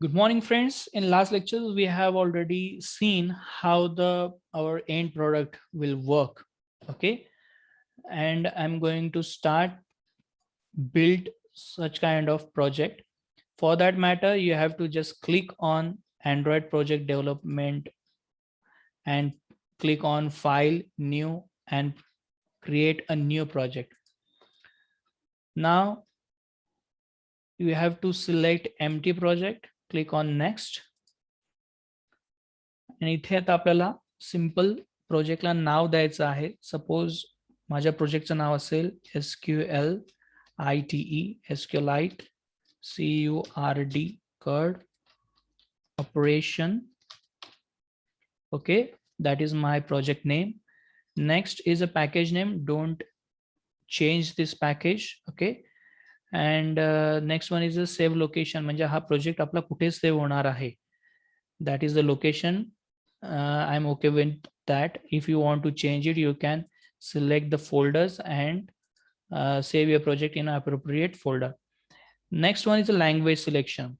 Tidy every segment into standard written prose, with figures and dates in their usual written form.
Good morning, friends. In last lectures, we have already seen how our end product will work. Okay, and I'm going to start build such kind of project. For that matter, you have to just click on Android project development and click on File, New, and create a new project. Now you have to select empty project, click on Next. आणि इथे आता आपल्याला simple प्रोजेक्टला नाव द्यायचं आहे. Suppose माझ्या प्रोजेक्टचं नाव असेल SQLite CURD CURD operation. Okay, that is my project name. Next is a package name. Don't change this package. Okay, and next one is a save location. म्हणजे हा प्रोजेक्ट आपला कुठे सेव्ह होणार आहे, that is the location. I'm okay with that. If you want to change it, you can select the folders and save your project in an appropriate folder. Next one is a language selection.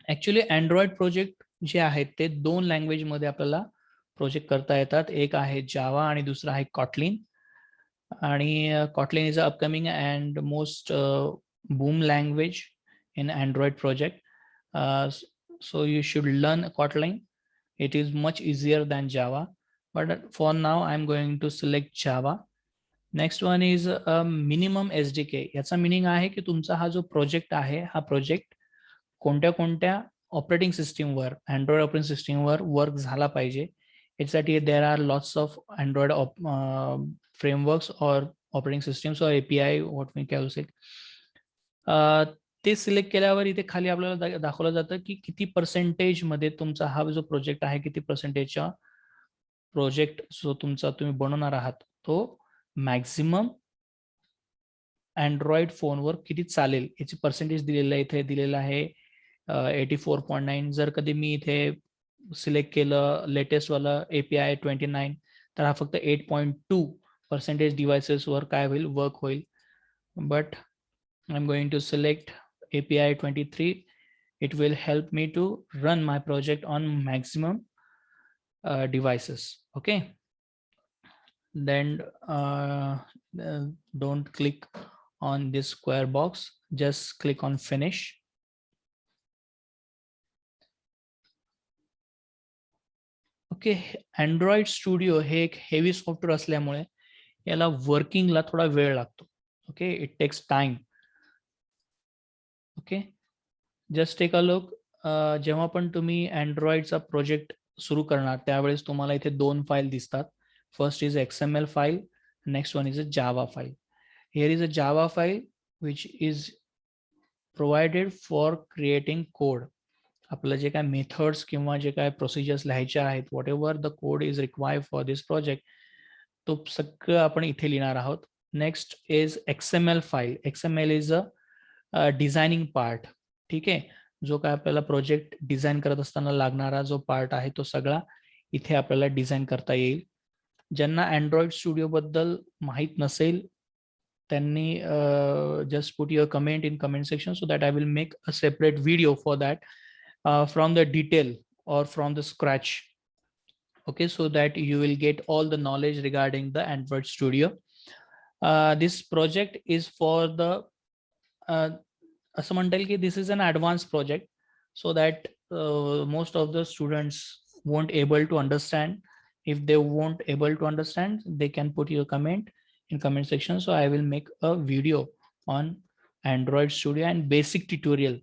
Actually Android project जे आहेत ते दोन language मध्ये आपल्याला project करता येतात. एक आहे जावा आणि दुसरा आहे कॉटलिन. आणि Kotlin is upcoming and most boom language in Android project. So you should learn Kotlin. It is much easier than Java, but for now I'm going to select Java. Next one is a minimum SDK. याचा meaning आहे की तुमचा हा जो project आहे हा project कोणत्या कोणत्या ऑपरेटिंग सिस्टीमवर, अँड्रॉइड ऑपरेटिंग सिस्टीमवर वर्क झाला पाहिजे. यासाठी there are lots of Android frameworks और ऑपरेटिंग सिस्टम्स और API what we can say. ते सिलेक्ट केल्यावर इथे खाली आपल्याला दाखवलं जातं की किती पर्सेंटेज मध्ये तुमचा हा जो प्रोजेक्ट आहे किती पर्सेंटेजचा प्रोजेक्ट जो तुमचा तुम्ही बनवणार आहात तो मॅक्झिमम अँड्रॉइड फोनवर किती चालेल याची पर्सेंटेज दिलेलं आहे. इथे दिलेलं आहे 84.9. जर कधी मी इथे सिलेक्ट केलं लेटेस्ट वाला API 29 तर हा फक्त 8.2% डिव्हाइसेसवर काय होईल, वर्क होईल. But I'm going to select API 23. It will help me to run my project on maximum devices. Okay. Then don't click on this square box. Just click on finish. Okay. Android Studio हे एक heavy software असल्यामुळे याला वर्किंगला थोडा वेळ लागतो. Okay, it takes time. Okay, just take a look. जेव्हा पण तुम्ही अँड्रॉइडचा प्रोजेक्ट सुरू करणार त्यावेळेस तुम्हाला इथे दोन फाईल दिसतात. First is XML file, next one is a Java file. Here is a Java file which is provided for creating code. आपलं जे काय मेथड्स किंवा जे काय प्रोसिजर्स लिहायचे आहेत, what ever the code is required for this project, तो सगळं आपण इथे लिहिणार आहोत. Next is XML file. XML is a designing part. ठीक आहे, जो काय आपल्याला प्रोजेक्ट डिझाईन करत असताना लागणारा जो पार्ट आहे तो सगळा इथे आपल्याला डिझाईन करता येईल. ज्यांना अँड्रॉइड स्टुडिओ बद्दल माहीत नसेल त्यांनी just put your comment in comment section so that I will make a separate video for that from the detail or from the scratch. Okay, so that you will get all the knowledge regarding the Android Studio. This project is for the असं म्हणता येईल की this is an advanced project so that most of the students won't able to understand. If they won't able to understand, they can put your comment in comment section. So I will make a video on Android Studio and basic tutorial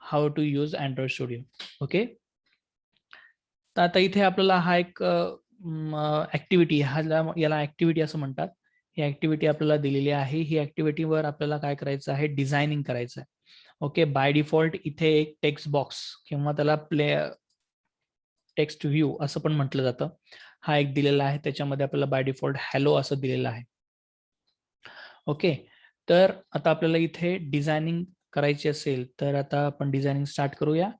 how to use Android Studio. Okay, तर आता इथे आपल्याला हा एक activity, याला activity असं म्हणतात. ही activity आपल्याला दिलेली आहे. ही ऍक्टिव्हिटीवर आपल्याला काय करायचं आहे, डिझायनिंग करायचं आहे. ओके, बाय डिफॉल्ट इथे एक टेक्स्ट बॉक्स किंवा त्याला टेक्स्ट व्ह्यू असं पण म्हटलं जातं, हा एक दिलेला आहे. त्याच्यामध्ये आपल्याला बाय डिफॉल्ट हॅलो असं दिलेलं आहे. ओके, तर आता आपल्याला इथे डिझायनिंग करायची असेल तर आता आपण डिझायनिंग स्टार्ट करूया.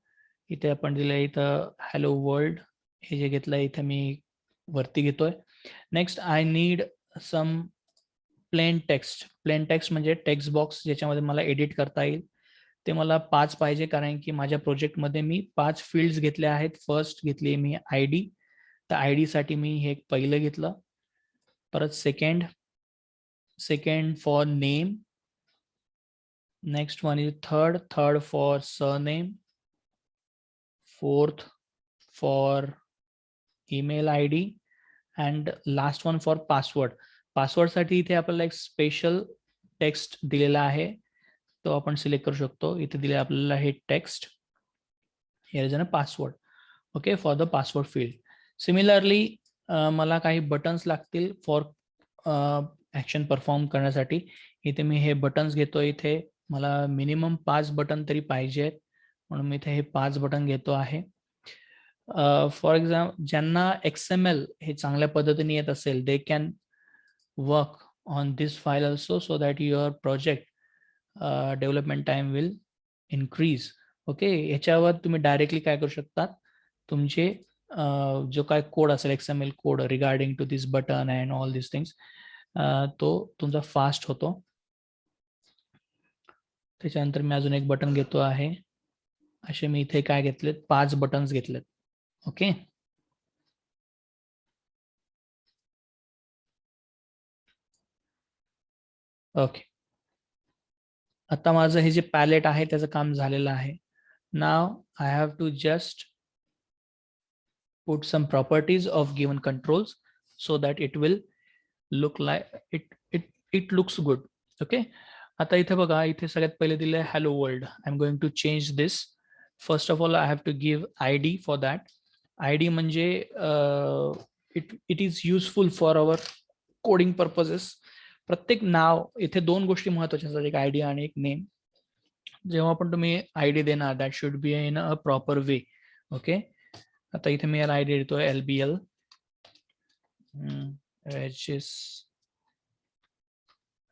इथे आपण दिलंय इथं हॅलो वर्ल्ड, हे जे घेतलंय इथे मी वरती घेतोय. Next I need some plain text. Plain text म्हणजे टेक्स्ट बॉक्स ज्याच्यामध्ये मला एडिट करता येईल. ते मला 5 पाहिजे, कारण की माझ्या प्रोजेक्टमध्ये मी 5 फील्ड्स घेतले आहेत. फर्स्ट घेतली मी ID, तर ID साठी मी हे पहिलं घेतलं. परत second for name, next one is third for surname, fourth for email ID, and last one for password. पासवर्डसाठी इथे आपल्याला एक स्पेशल टेक्स्ट दिलेला आहे, तो आपण सिलेक्ट करू शकतो. इथे दिले आपल्याला हे text, here is a password. Okay, for the password field. Similarly मला काही बटन्स लागतील फॉर ॲक्शन परफॉर्म करण्यासाठी. इथे मी हे बटन्स घेतो. इथे मला मिनिमम 5 बटन तरी पाहिजे आहेत, म्हणून मी इथे हे 5 बटन घेतो आहे. फॉर एक्झाम्पल ज्यांना XML हे चांगल्या पद्धतीने येत असेल, they can work on this file also, so that your project development time will increase. Okay, याच्यावर तुम्ही डायरेक्टली काय करू शकता, तुमचे जो काय कोड असेल XML code regarding to this button and all this things, तो तुमचा फास्ट होतो. त्याच्यानंतर मी अजून एक बटन घेतो आहे. असे मी इथे काय घेतलेत, 5 बटन्स घेतलेत. Okay, okay. आता माझं हे जे पॅलेट आहे त्याचं काम झालेलं आहे. Now I have to just put some properties of given controls so that it will look like it looks good. Okay, आता इथे बघा, इथे सगळ्यात पहिले दिले hello world. I'm going to change this. First of all, I have to give ID for that. ID म्हणजे it is useful for our coding purposes. प्रत्येक नाव, इथे 2 गोष्टी महत्त्वाच्या असतात, एक ID आणि एक नेम. जेव्हा पण तुम्ही ID देणार, that should be in a proper way. Okay, आता इथे मी याला ID देतोय LBL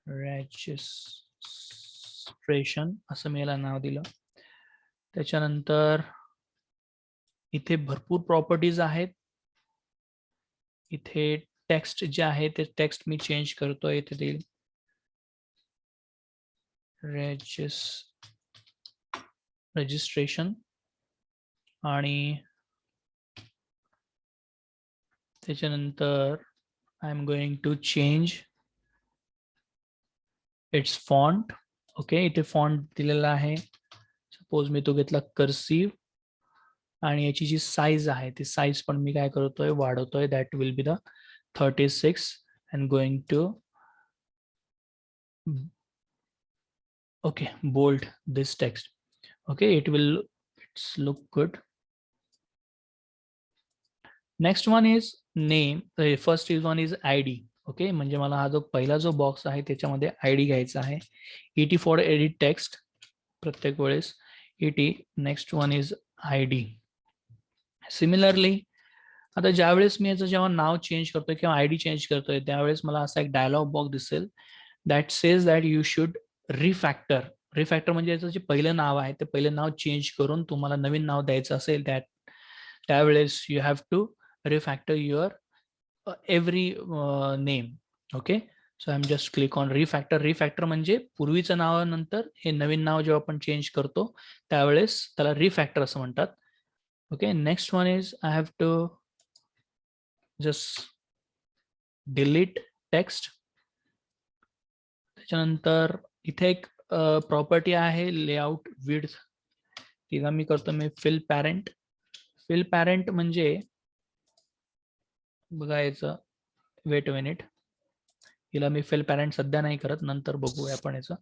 रजिस्ट्रेशन असं मी याला नाव दिलं. त्याच्यानंतर इथे भरपूर प्रॉपर्टीज आहेत. इथे टेक्स्ट जे आहे ते टेक्स्ट मी चेंज करतोय. इथे देईल रजिस्ट्रेशन, आणि त्याच्यानंतर I am going to change its font. Okay, इथे फॉन्ट दिलेला आहे. सपोज मी तो घेतला कर्सिव्ह, आणि याची जी साईज आहे ती साईज पण मी काय करतोय, वाढवतोय. That will be the 36 and going to okay bold this text. Okay, it's look good. Next one is name. First is one is ID. Okay, म्हणजे मला हा जो पहिला जो बॉक्स आहे त्याच्यामध्ये ID घ्यायचा आहे. ET for edit text प्रत्येक वेळेस ET. Next one is ID. Similarly आता ज्यावेळेस मी याचं जेव्हा नाव चेंज करतोय किंवा ID चेंज करतोय, त्यावेळेस मला असा एक डायलॉग बॉक्स दिसेल that says that you should refactor. Refactor म्हणजे याचं जे पहिलं नाव आहे ते पहिलं नाव चेंज करून तुम्हाला नवीन नाव द्यायचं असेल, त्यावेळेस you have to refactor your every name. Okay, so I am just click on refactor. Refactor म्हणजे पूर्वीचं नावानंतर हे नवीन नाव जेव्हा आपण चेंज करतो त्यावेळेस त्याला रिफॅक्टर असं म्हणतात. Okay, next one is I have to just delete text. त्याच्यानंतर इथे एक प्रॉपर्टी आहे लेआउट विड्थ, तिला मी करतो मी फिल पॅरेंट. फिल पॅरेंट म्हणजे बघा याचं, वेट मिनिट, हिला मी फिल पॅरेंट सध्या नाही करत, नंतर बघूया आपण याचं.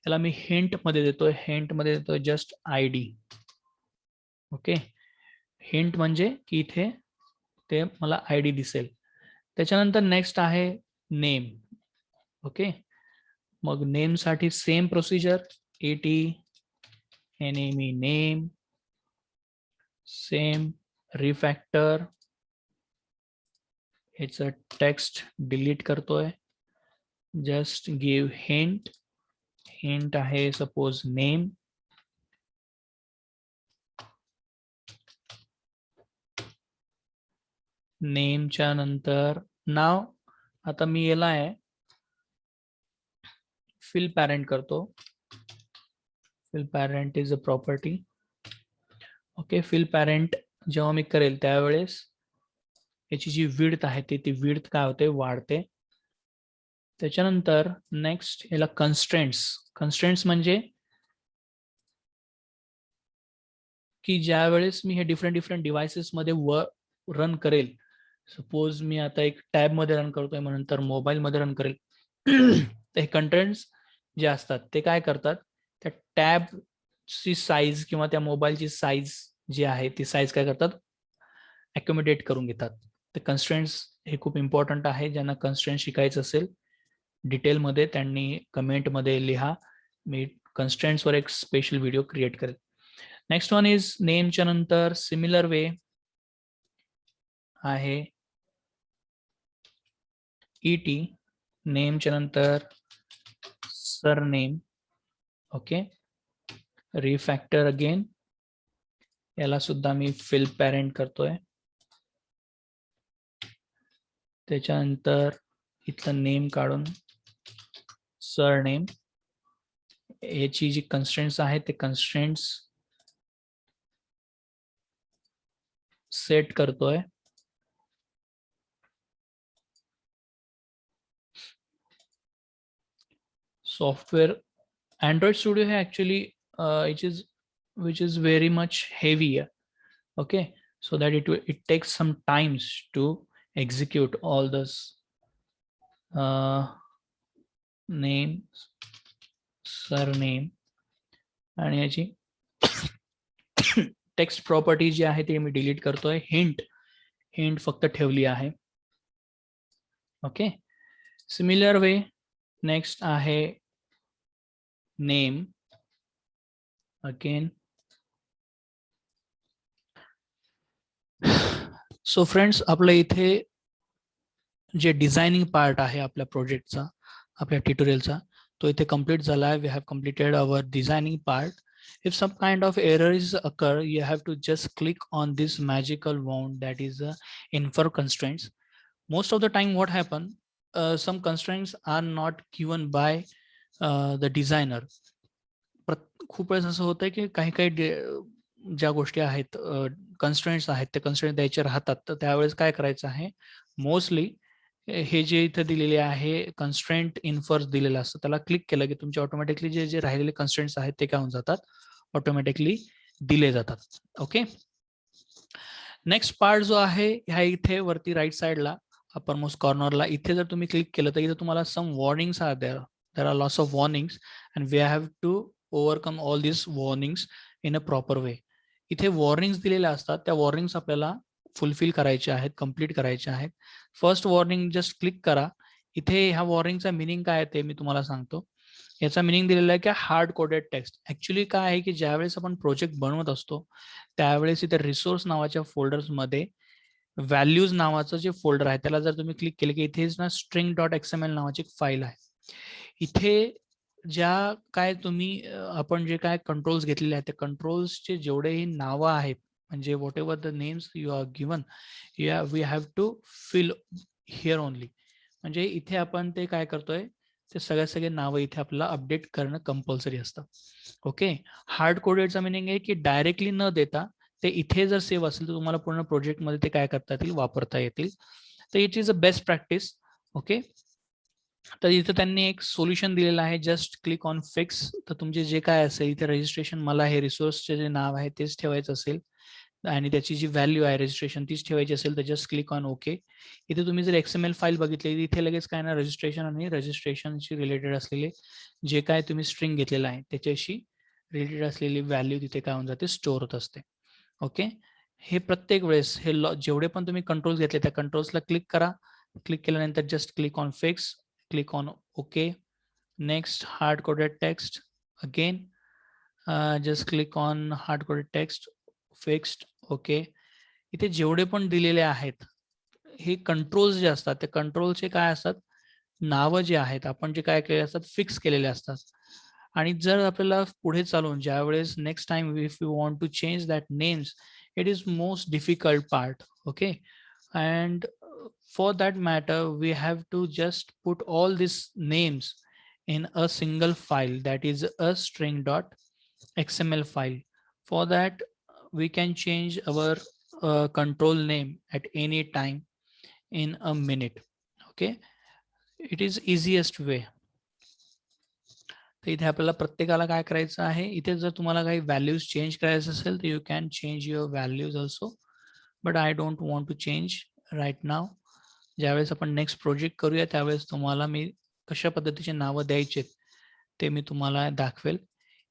याला मी हिंट मध्ये देतोय जस्ट ID. ओके, हिंट म्हणजे की इथे ते मला ID दिसेल. त्याच्यानंतर नेक्स्ट आहे नेम. ओके, मग नेम साठी same procedure, ET NAME name, same refactor. ह्याचं टेक्स्ट डिलीट करतोय. Just give hint. हिंट आहे सपोज नेम. नेमच्या नंतर नाव. आता मी याला आहे फिल पॅरेंट करतो. fill parent is a property. Okay, fill parent जेव्हा मी करेल त्यावेळेस याची जी विड्थ आहे ती विड्थ काय होते, वाढते. त्याच्यानंतर नेक्स्ट याला कन्स्ट्रेंट्स म्हणजे की ज्या वेळेस मी हे डिफरंट डिव्हाइसेस मध्ये रन करेल, सपोज मी आता एक टॅब मध्ये रन करतोय म्हणून तर मोबाईल मध्ये रन करेल तर हे कंटेंट्स जे असतात ते काय करतात, त्या टॅबची साईज किंवा त्या मोबाईलची साईज जी आहे ती साईज काय करतात, अकोमोडेट करून घेतात. ते कन्स्ट्रेंट्स हे खूप इम्पॉर्टंट आहे. ज्यांना कन्स्ट्रेंट शिकायचं असेल डिटेलमध्ये त्यांनी कमेंटमध्ये लिहा, मी कन्स्ट्रेंट्सवर एक स्पेशल व्हिडिओ क्रिएट करेल. नेक्स्ट वन इज नेमच्या नंतर सिमिलर वे आहे ET, नेमच्या नंतर सरनेम. ओके, रिफॅक्टर अगेन, याला सुद्धा मी फिल पॅरेंट करतोय. त्याच्यानंतर इथलं नेम काढून सरनेम, याची जी कन्स्ट्रेंट्स आहेत ते कन्स्ट्रेंट्स सेट करतोय. सॉफ्टवेअर Android Studio है actually which is very much heavier. Okay, so that it takes some times to execute all this name, surname आणि याची टेक्स्ट प्रॉपर्टी जी आहे ती मी डिलीट करतोय. हिंट फक्त ठेवली आहे. ओके, सिमिलर वे नेक्स्ट आहे नेम अगेन. सो फ्रेंड्स, आपल्या इथे जे डिझायनिंग पार्ट आहे आपल्या प्रोजेक्टचा, आपल्या ट्युटोरियलचा, तो इथे कंप्लीट झाला आहे. We have completed our designing part. If some kind of errors occur, you have to just click on this magical wand that is infer constraints. Most of the time what happen, some constraints are not given by the designer. खूप वेळेस असं होतं की काही ज्या गोष्टी आहेत, constraints आहेत, ते कन्स्ट्रेंट द्यायचे राहतात. तर त्यावेळेस काय करायचं आहे, मोस्टली हे जे इथे दिलेले आहे कन्स्ट्रेंट इन्फर्स दिलेलं असतं, त्याला क्लिक केलं की तुमचे ऑटोमॅटिकली जे राहिलेले कन्स्ट्रेंट्स आहेत ते काय होऊन जातात, ऑटोमॅटिकली दिले जातात. ओके, नेक्स्ट पार्ट जो आहे ह्या इथे वरती राईट साईडला अपर मोस्ट कॉर्नरला, इथे जर तुम्ही क्लिक केलं तर इथे तुम्हाला some warnings are there are lots of warnings and we have to overcome all this warnings in a proper way. इथे वॉर्निंग्स दिलेल्या असतात, त्या वॉर्निंग्स आपल्याला फुलफिल करायचे आहेत, कंप्लीट करायचे आहेत. फर्स्ट वॉर्निंग जस्ट क्लिक करा. इथे ह्या वॉर्निंगचा मिनिंग काय आहे ते मी तुम्हाला सांगतो. याचा मिनिंग दिलेला आहे की हार्ड कोडेड टेक्स्ट. ऍक्च्युली काय आहे की ज्यावेळेस आपण प्रोजेक्ट बनवत असतो त्यावेळेस इथे रिसोर्स नावाच्या फोल्डर्समध्ये व्हॅल्यूज नावाचं जे फोल्डर आहे त्याला जर तुम्ही क्लिक केलं की इथे ना string.xml नावाची एक फाईल आहे. इथे ज्या काय तुम्ही आपण जे काय कंट्रोल्स घेतलेले आहेत त्या कंट्रोल्सचे जेवढेही नावं आहेत, म्हणजे whatever the names you are given, we have to fill here only. म्हणजे इथे आपण ते काय करतोय, ते सगळे नावं इथे आपल्याला अपडेट करणं कंपल्सरी असतं. ओके, हार्ड कोडेडचा मिनिंग आहे की डायरेक्टली न देता ते इथे जर सेव्ह असेल तर तुम्हाला पूर्ण प्रोजेक्टमध्ये ते काय करता येतील, वापरता येतील. तर it is a best practice. Okay, तर इथे त्यांनी एक सोल्युशन दिलेलं आहे, जस्ट क्लिक ऑन फिक्स. तर तुमचे जे काय असेल इथे रजिस्ट्रेशन, मला हे रिसोर्सचे जे नाव आहे तेच ठेवायचं असेल आणि त्याची जी व्हॅल्यू आहे रजिस्ट्रेशन तीच ठेवायची असेल तर जस्ट क्लिक ऑन ओके. इथे तुम्ही जर XML फाईल बघितली इथे लगेच काय ना रजिस्ट्रेशन आणि रजिस्ट्रेशनशी रिलेटेड असलेले जे काय तुम्ही स्ट्रिंग घेतलेलं आहे त्याच्याशी रिलेटेड असलेली व्हॅल्यू तिथे काय होऊन जाते, स्टोअर होत असते. ओके, हे प्रत्येक वेळेस हे जेवढे पण तुम्ही कंट्रोल्स घेतले त्या कंट्रोल्सला क्लिक करा. क्लिक केल्यानंतर just click on fix, click on OK. Next, hard coded text. Again, just click on hard coded text, fixed, OK. इथे जेवढे पण दिलेले आहेत हे कंट्रोल्स जे असतात ते कंट्रोलचे काय असतात, नावं जे आहेत आपण जे काय केले असतात फिक्स केलेले असतात. आणि जर आपल्याला पुढे चालून ज्यावेळेस next time if you want to change that names, it is most difficult part. Okay, and for that matter we have to just put all these names in a single file that is a string.xml. XML file. For that, we can change our control name at any time in a minute. Okay, it is easiest way. तर इथे आपल्याला प्रत्येकाला काय करायचं आहे, इथे जर तुम्हाला काही व्हॅल्यूज चेंज करायचं असेल तर you can change your values also, but I don't want to change right now. ज्यावेळेस आपण नेक्स्ट प्रोजेक्ट करूया त्यावेळेस तुम्हाला मी कशा पद्धतीचे नावं द्यायचे ते मी तुम्हाला दाखवेल.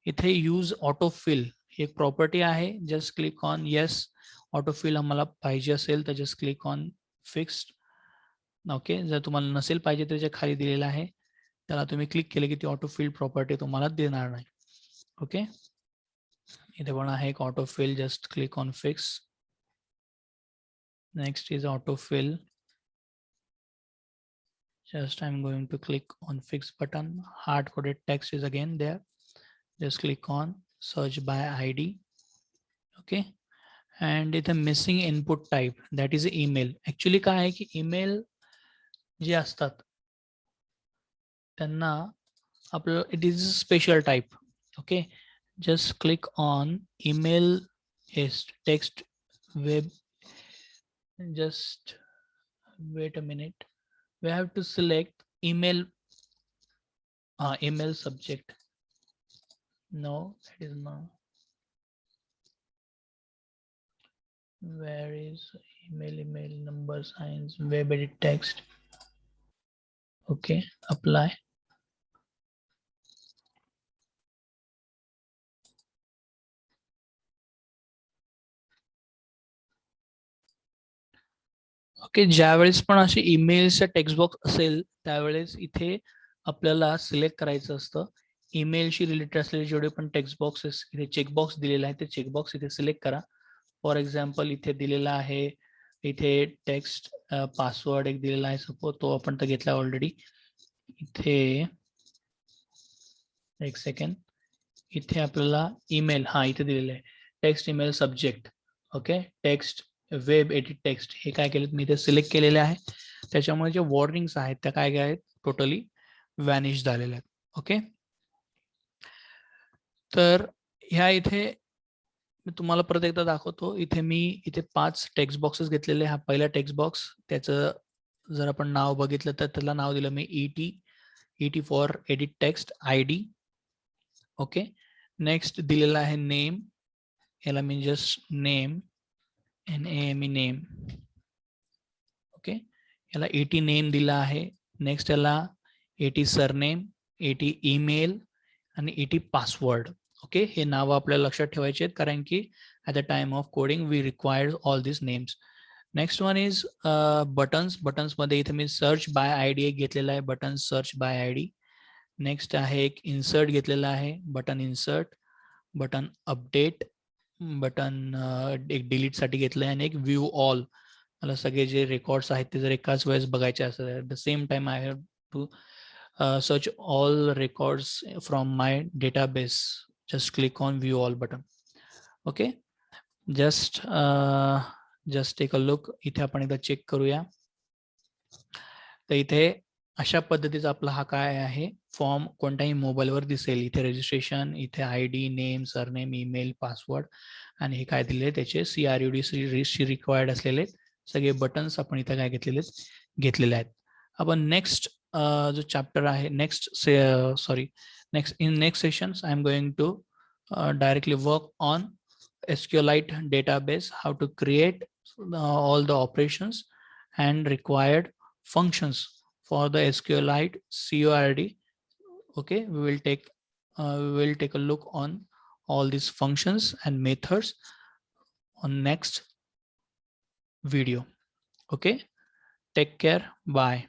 इथे यूज ऑटोफिल ही एक प्रॉपर्टी आहे. Just click on yes. Autofill आम्हाला पाहिजे असेल तर just click on fixed. Okay, जर तुम्हाला नसेल पाहिजे त्याच्या खाली दिलेलं आहे, त्याला तुम्ही क्लिक केले की ती ऑटोफिल प्रॉपर्टी तुम्हाला देणार नाही. ओके, इथे पण आहे एक autofill. Just click on fix. Next is autofill. Just I'm going to click on fix button. Hard coded text is again there. Just click on search by ID. Okay, and it's a missing input type, that is email. Actually काय आहे की email जे असतात त्यांना आपलं it is a special type. Okay, just click on email is text web. Just wait a minute. We have to select email email subject. No, that is not. Where is email number signs web edit text? Okay, apply. Okay, ज्यावेळेस पण असे ईमेलचा text box असेल त्यावेळेस इथे आपल्याला select करायचं असतं. ईमेलशी रिलेटेड असलेले जेवढे पण टेक्स्ट बॉक्सेस इथे चेकबॉक्स दिलेला आहे ते चेकबॉक्स इथे सिलेक्ट करा. फॉर एक्झाम्पल इथे दिलेला आहे, इथे टेक्स्ट पासवर्ड एक दिलेला आहे सपोज, तो आपण तर घेतला ऑलरेडी. इथे एक सेकंड, इथे आपल्याला ईमेल इथे दिलेलं आहे text email subject. Okay, text web edit text हे काय केलं मी इथे सिलेक्ट केलेले आहे. त्याच्यामुळे जे वॉर्निंग्स आहेत त्या काय आहेत टोटली व्हॅनिश झालेल्या आहेत. ओके, तर ह्या इथे मी तुम्हाला परत एकदा दाखवतो. इथे 5 टेक्स्ट बॉक्सेस घेतलेले. हा पहिला टेक्स्ट बॉक्स, त्याचं जर आपण नाव बघितलं तर त्याला नाव दिलं मी ET for edit text ID. Okay, next दिलेला आहे नेम, याला मी just name NAME name. Okay, याला ET नेम दिला आहे. नेक्स्ट याला ET सरनेम, ET ईमेल आणि ET पासवर्ड. ओके, हे नाव आपल्याला लक्षात ठेवायचे आहेत कारण की at the time of coding we required all this names. Next one is buttons. बटन्समध्ये इथे मी सर्च बाय ID एक घेतलेला आहे, button search by ID. Next आहे एक इन्सर्ट घेतलेला आहे, button insert, button update, button एक डिलीट साठी घेतलंय आणि एक व्ह्यू ऑल. मला सगळे जे रेकॉर्ड्स आहेत ते जर एकाच वेळेस बघायचे असेल at the same time I have to search all records from my database. Just click on view all button. Okay, just take a look. इथे आपण एकदा चेक करूया. तर इथे अशा पद्धतीचा आपला हा काय आहे फॉर्म कोणत्याही मोबाईलवर दिसेल. इथे रजिस्ट्रेशन, इथे ID, name, surname, email, password आणि हे काय दिले त्याचे CRUD रिक्वायर्ड असलेले सगळे बटन्स आपण इथे काय घेतलेले आहेत. आपण नेक्स्ट जो चॅप्टर आहे next sessions I am going to directly work on SQLite database, how to create all the operations and required functions for the SQLite CORD. Okay, we will take a look on all these functions and methods on next video. Okay, take care, bye.